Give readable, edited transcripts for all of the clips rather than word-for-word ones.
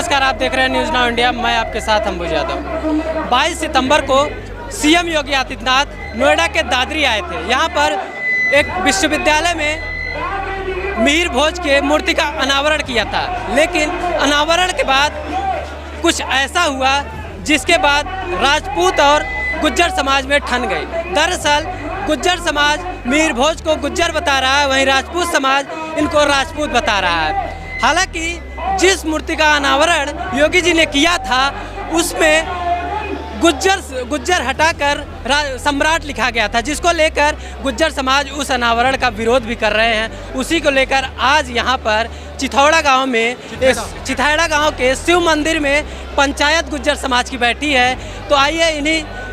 नमस्कार, आप देख रहे हैं न्यूज़ नाउ इंडिया। मैं आपके साथ अंबुज यादव। 22 सितंबर को सीएम योगी आदित्यनाथ नोएडा के दादरी आए थे। यहाँ पर एक विश्वविद्यालय में मिहिर भोज के मूर्ति का अनावरण किया था, लेकिन अनावरण के बाद कुछ ऐसा हुआ जिसके बाद राजपूत और गुज्जर समाज में ठन गई। दरअसल गुज्जर समाज मिहिर भोज को गुज्जर बता रहा है, वहीं राजपूत समाज इनको राजपूत बता रहा है। हालांकि जिस मूर्ति का अनावरण योगी जी ने किया था उसमें गुज्जर हटाकर सम्राट लिखा गया था, जिसको लेकर गुज्जर समाज उस अनावरण का विरोध भी कर रहे हैं। उसी को लेकर आज यहाँ पर चिथौड़ा गांव में चिथौड़ा गांव के शिव मंदिर में पंचायत गुज्जर समाज की बैठी है। तो आइए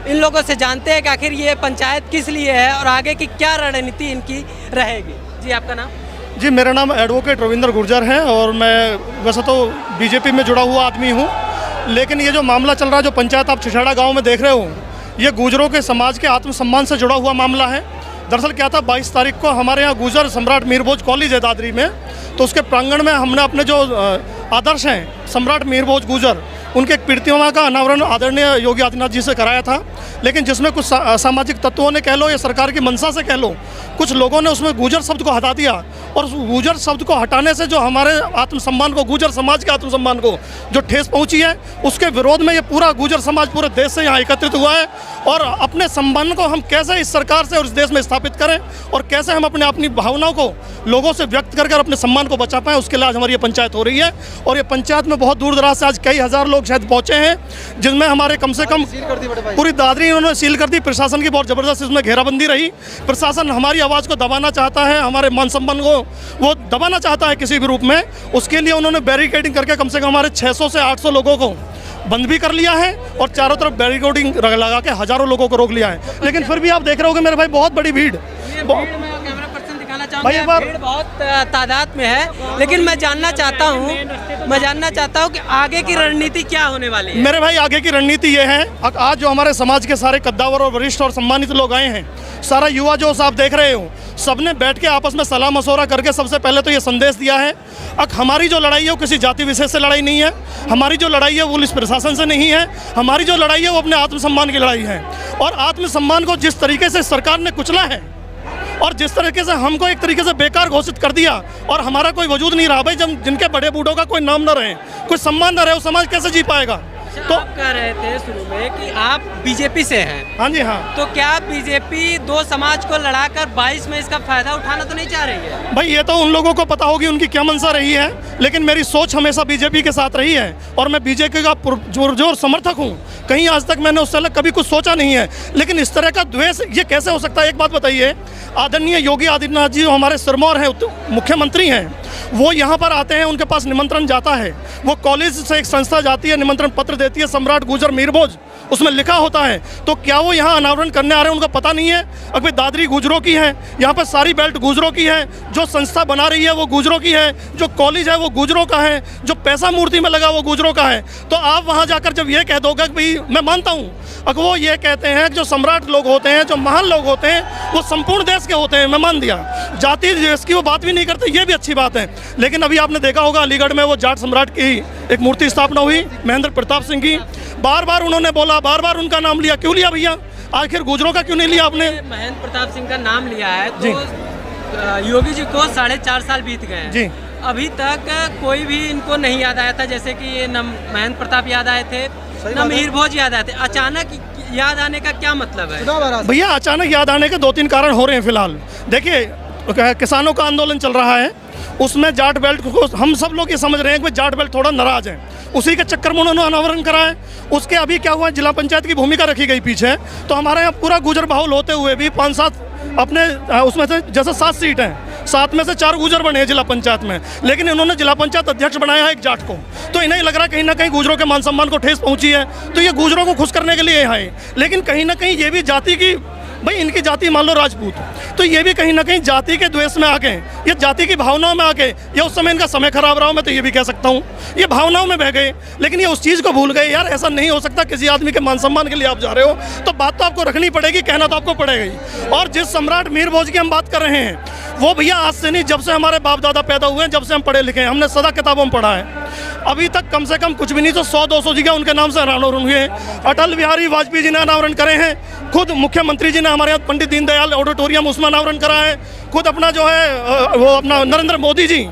इन लोगों से जानते हैं कि आखिर ये पंचायत किस लिए है और आगे की क्या रणनीति इनकी रहेगी। जी, आपका नाम? जी, मेरा नाम एडवोकेट रविंद्र गुर्जर है और मैं वैसे तो बीजेपी में जुड़ा हुआ आदमी हूँ, लेकिन ये जो मामला चल रहा है, जो पंचायत आप चिथौड़ा गांव में देख रहे हो, ये गुजरों के समाज के आत्मसम्मान से जुड़ा हुआ मामला है। दरअसल क्या था, 22 तारीख को हमारे यहाँ गुजर सम्राट मिहिर भोज कॉलेज है दादरी में, तो उसके प्रांगण में हमने अपने जो आदर्श हैं सम्राट मिहिर भोज गुजर, उनके एक प्रतिमा का अनावरण आदरणीय योगी आदित्यनाथ जी से कराया था। लेकिन जिसमें कुछ असामाजिक तत्वों ने कह लो या सरकार की मंशा से कह लो, कुछ लोगों ने उसमें गुजर शब्द को हटा दिया, और उस गुजर शब्द को हटाने से जो हमारे आत्मसम्मान को, गुजर समाज के आत्मसम्मान को जो ठेस पहुंची है, उसके विरोध में ये पूरा गुजर समाज पूरे देश से यहाँ एकत्रित हुआ है। और अपने सम्मान को हम कैसे इस सरकार से और इस देश में स्थापित करें और कैसे हम अपनी भावनाओं को लोगों से व्यक्त कर अपने सम्मान को बचा पाएँ, उसके लिए आज हमारी ये पंचायत हो रही है। और ये पंचायत में बहुत दूर दराज से आज कई हज़ार लोग शायद पहुँचे हैं, जिनमें हमारे कम से कम पूरी दादरी उन्होंने सील कर दी। प्रशासन की बहुत ज़बरदस्त इसमें घेराबंदी रही। प्रशासन हमारी आवाज़ को दबाना चाहता है, हमारे मान सम्मान को वो दबाना चाहता है किसी भी रूप में। उसके लिए उन्होंने बैरिकेडिंग करके कम से कम हमारे 600 से 800 लोगों को बंद भी कर लिया है और चारों तरफ बैरिकेडिंग लगा के हज़ारों लोगों को रोक लिया है। लेकिन फिर भी आप देख रहे होगे मेरे भाई, बहुत बड़ी भीड़ भाई, भीड़ बहुत तादाद में है। लेकिन मैं जानना चाहता हूँ कि आगे की रणनीति क्या होने वाली है। मेरे भाई, आगे की रणनीति ये है, आज जो हमारे समाज के सारे कद्दावर और वरिष्ठ और सम्मानित लोग आए हैं, सारा युवा जो आप देख रहे हो, सबने बैठ के आपस में सलाह मशवरा करके सबसे पहले तो ये संदेश दिया है, हमारी जो लड़ाई है वो किसी जाति विशेष से लड़ाई नहीं है, हमारी जो लड़ाई है वो पुलिस प्रशासन से नहीं है, हमारी जो लड़ाई है वो अपने आत्मसम्मान की लड़ाई है। और आत्मसम्मान को जिस तरीके से सरकार ने कुचला है और जिस तरीके से हमको एक तरीके से बेकार घोषित कर दिया और हमारा कोई वजूद नहीं रहा भाई, जब जिनके बड़े बूढ़ों का कोई नाम न रहे, कोई सम्मान न रहे, वो समाज कैसे जी पाएगा। तो आप कह रहे थे शुरू में कि आप बीजेपी से हैं। हाँ जी, हाँ। तो क्या बीजेपी दो समाज को लड़ाकर 22 में इसका फायदा उठाना तो नहीं चाह रही है? भाई, ये तो उन लोगों को पता होगी उनकी क्या मंशा रही है, लेकिन मेरी सोच हमेशा बीजेपी के साथ रही है और मैं बीजेपी का पुरजोर समर्थक हूँ। कहीं आज तक मैंने उससे अलग कभी कुछ सोचा नहीं है। लेकिन इस तरह का द्वेष ये कैसे हो सकता है? एक बात बताइए, आदरणीय योगी आदित्यनाथ जी जो हमारे सिरमौर हैं, मुख्यमंत्री हैं, वो यहाँ पर आते हैं, उनके पास निमंत्रण जाता है, वो कॉलेज से एक संस्था जाती है, निमंत्रण पत्र देती है, सम्राट गुजर मिहिर भोज उसमें लिखा होता है। तो क्या वो यहाँ अनावरण करने आ रहे हैं उनका पता नहीं है? अगर दादरी गुजरों की है, यहाँ पर सारी बेल्ट गुजरों की है, जो संस्था बना रही है वो गुजरों की है, जो कॉलेज है वो गुजरों का है, जो पैसा मूर्ति में लगा वो गुजरों का है। तो आप वहाँ जाकर जब ये कह दोगे कि भाई मैं मानता हूँ, अगर वो ये कहते हैं कि जो सम्राट लोग होते हैं, जो महान लोग होते हैं, वो संपूर्ण देश के होते हैं, मैं मान दिया, जाति देश की वो बात भी नहीं करते, ये भी अच्छी बात है। लेकिन अभी आपने देखा होगा अलीगढ़ में वो जाट सम्राट की एक मूर्ति स्थापना हुई, महेंद्र प्रताप सिंह की, बार बार उन्होंने बोला, बार बार उनका नाम लिया। क्यों लिया भैया? आखिर गुजरों का क्यों नहीं लिया आपने? महेंद्र प्रताप सिंह का नाम लिया है तो योगी जी को 4.5 साल बीत गए हैं जी, अभी तक कोई भी इनको नहीं याद आया था। जैसे कि ये न महेंद्र प्रताप याद आए थे, न मिहिर भोज याद आए थे। अचानक याद आने का क्या मतलब है? भैया, अचानक याद आने के 2-3 कारण हो रहे हैं। फिलहाल देखिए, किसानों का आंदोलन चल रहा है, उसमें जाट बेल्ट को हम सब लोग ये समझ रहे हैं कि जाट बेल्ट थोड़ा नाराज है, उसी के चक्कर में उन्होंने अनावरण करा है। उसके अभी क्या हुआ, जिला पंचायत की भूमिका रखी गई पीछे, तो हमारे यहाँ पूरा गुजर बाहुल होते हुए भी 5-7 अपने उसमें से जैसे 7 सीट हैं, 7 में से 4 गुजर बने हैं जिला पंचायत में, लेकिन इन्होंने जिला पंचायत अध्यक्ष बनाया है एक जाट को। तो इन्हें लग रहा है कहीं ना कहीं गुजरों के मान सम्मान को ठेस पहुंची है, तो ये गुजरों को खुश करने के लिए यहाँ है। लेकिन कहीं ना कहीं ये भी जाति की, भाई इनकी जाति मान लो राजपूत, तो ये भी कहीं ना कहीं जाति के द्वेष में आके, ये जाति की भावनाओं में आके, ये उस समय इनका समय खराब रहा, मैं तो ये भी कह सकता हूँ, ये भावनाओं में बह गए। लेकिन ये उस चीज़ को भूल गए, यार ऐसा नहीं हो सकता, किसी आदमी के मान सम्मान के लिए आप जा रहे हो तो बात तो आपको रखनी पड़ेगी, कहना तो आपको पड़ेगा ही। और जिस सम्राट मिहिर भोज की हम बात कर रहे हैं, वो भैया आज से नहीं, जब से हमारे बाप दादा पैदा हुए हैं, जब से हम पढ़े लिखे हैं, हमने सदा किताबों में पढ़ा है। अभी तक कम से कम कुछ भी नहीं तो 100-200 जगह उनके नाम से अनावरण हुए हैं। अटल बिहारी वाजपेयी जी ने अनावरण करे हैं, खुद मुख्यमंत्री जी ने हमारे यहाँ पंडित दीनदयाल ऑडिटोरियम उसमें अनावरण करा है, खुद अपना जो है वो अपना नरेंद्र मोदी जी,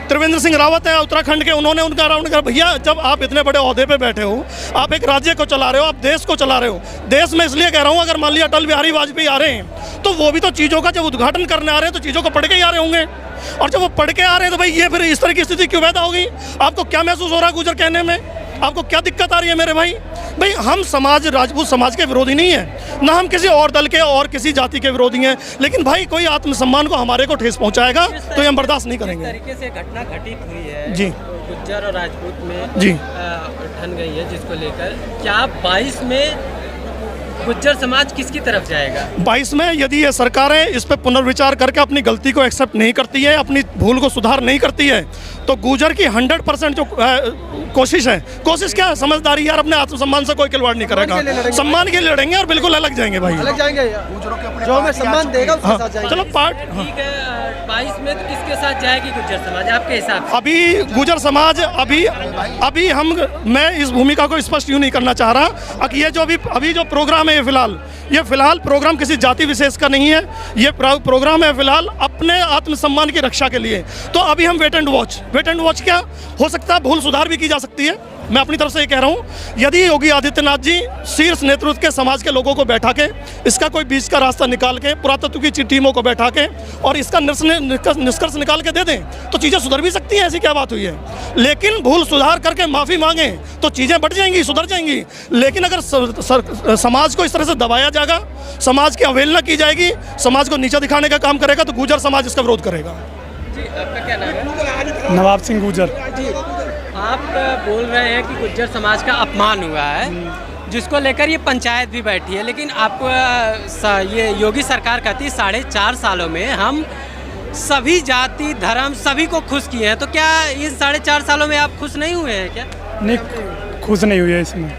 त्रिवेंद्र सिंह रावत है उत्तराखंड के, उन्होंने उनका अनावरण करा। भैया जब आप इतने बड़े ओहदे पे बैठे हो, आप एक राज्य को चला रहे हो, आप देश को चला रहे हो। देश में इसलिए कह रहा हूँ, अगर मान लिया अटल बिहारी वाजपेयी आ रहे हैं तो वो भी तो चीज़ों का जब उद्घाटन करने आ रहे हैं तो चीज़ों को पढ़ के ही आ रहे होंगे, और जब वो पढ़ के आ रहे हैं तो भाई ये फिर इस तरह की स्थिति क्यों पैदा होगी? आपको क्या महसूस हो रहा है गुजर कहने में? आपको क्या दिक्कत आ रही है मेरे भाई? भाई हम समाज, राजपूत समाज के विरोधी नहीं है, ना हम किसी और दल के और किसी जाति के विरोधी हैं, लेकिन भाई कोई आत्मसम्मान को हमारे को ठेस पहुंचाएगा तो ये हम बर्दाश्त नहीं करेंगे। तरीके से घटना घटित हुई है जी, गुज्जर और राजपूत में जी ठन गई है, जिसको लेकर क्या 22 में गुज्जर समाज किसकी तरफ जाएगा? 22 में यदि ये सरकारें इस पर पुनर्विचार करके अपनी गलती को एक्सेप्ट नहीं करती है, अपनी भूल को सुधार नहीं करती है, तो गुजर की 100% जो कोशिश है, कोशिश क्या है, समझदारी यार, अपने आत्मसम्मान से कोई खिलवाड़ नहीं करेगा, सम्मान के लिए लड़ेंगे और बिल्कुल अलग जाएंगे भाई, अलग जाएंगे, जो हमें सम्मान देगा उसके साथ जाएंगे। चलो पार्ट ठीक है। 22 में तो किसके साथ जाएगी गुज्जर समाज आपके हिसाब से? अभी गुजर समाज अभी मैं इस भूमिका को स्पष्ट यूँ नहीं करना चाह रहा कि ये जो अभी जो प्रोग्राम है ये फिलहाल प्रोग्राम किसी जाति विशेष का नहीं है, ये प्रोग्राम है फिलहाल अपने आत्मसम्मान की रक्षा के लिए। तो अभी हम वेट एंड वॉच क्या हो सकता है, भूल सुधार भी की जा सकती है। मैं अपनी तरफ से ये कह रहा हूँ, यदि योगी आदित्यनाथ जी शीर्ष नेतृत्व के समाज के लोगों को बैठा के इसका कोई बीच का रास्ता निकाल के, पुरातत्व की टीमों को बैठा के और इसका निष्कर्ष निकाल के दे दें तो चीज़ें सुधर भी सकती हैं, ऐसी क्या बात हुई है। लेकिन भूल सुधार करके माफ़ी मांगें तो चीज़ें बढ़ जाएंगी, सुधर जाएंगी। लेकिन अगर समाज को इस तरह से दबाया जाएगा, समाज की अवहेलना की जाएगी, समाज को नीचा दिखाने का काम करेगा तो गुजर समाज इसका विरोध करेगा। जी, आपका क्या नाम है? नवाब सिंह गुजर। जी, आप बोल रहे हैं कि गुज्जर समाज का अपमान हुआ है, जिसको लेकर ये पंचायत भी बैठी है, लेकिन आपको ये योगी सरकार कहती है 4.5 सालों में हम सभी जाति धर्म सभी को खुश किए हैं, तो क्या इन 4.5 सालों में आप खुश नहीं हुए हैं क्या? नहीं, खुश नहीं हुई है इसमें।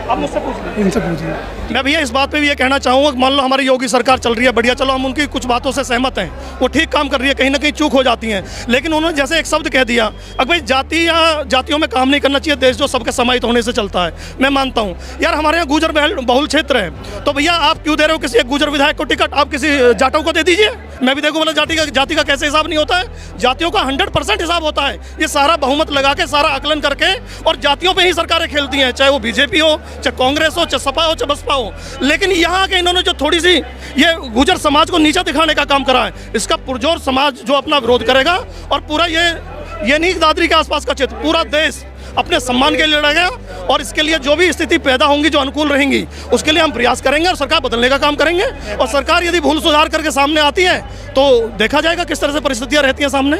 आप मुझसे पूछ लें, इनसे पूछिए। मैं भैया इस बात पे भी ये कहना चाहूँगा, मान लो हमारी योगी सरकार चल रही है बढ़िया, चलो हम उनकी कुछ बातों से सहमत हैं, वो ठीक काम कर रही है, कहीं ना कहीं चूक हो जाती हैं, लेकिन उन्होंने जैसे एक शब्द कह दिया, अगर भाई जाति या जातियों में काम नहीं करना चाहिए, देश जो सबके समाहित होने से चलता है, मैं मानता हूँ यार हमारे यहाँ गुजर बहुल क्षेत्र है, तो भैया आप क्यों दे रहे हो किसी एक गुजर विधायक को टिकट? आप किसी जाटों को दे दीजिए, मैं भी देखो बोला जाति का कैसे हिसाब नहीं होता है, जातियों का 100% हिसाब होता है। ये सारा बहुमत लगा के, सारा आकलन करके और जातियों पे ही सरकारें खेलती हैं, चाहे वो बीजेपी हो, चाहे कांग्रेस हो, चाहे सपा हो, चाहे बसपा हो। लेकिन यहाँ के इन्होंने जो थोड़ी सी ये गुजर समाज को नीचा दिखाने का काम करा है, इसका पुरजोर समाज जो अपना विरोध करेगा और पूरा ये नहीं दादरी के आसपास का क्षेत्र, पूरा देश अपने सम्मान के लिए लड़ेगा और इसके लिए जो भी स्थिति पैदा होंगी, जो अनुकूल रहेंगी, उसके लिए हम प्रयास करेंगे और सरकार बदलने का काम करेंगे। और सरकार यदि भूल सुधार करके सामने आती है तो देखा जाएगा किस तरह से परिस्थितियां रहती हैं सामने।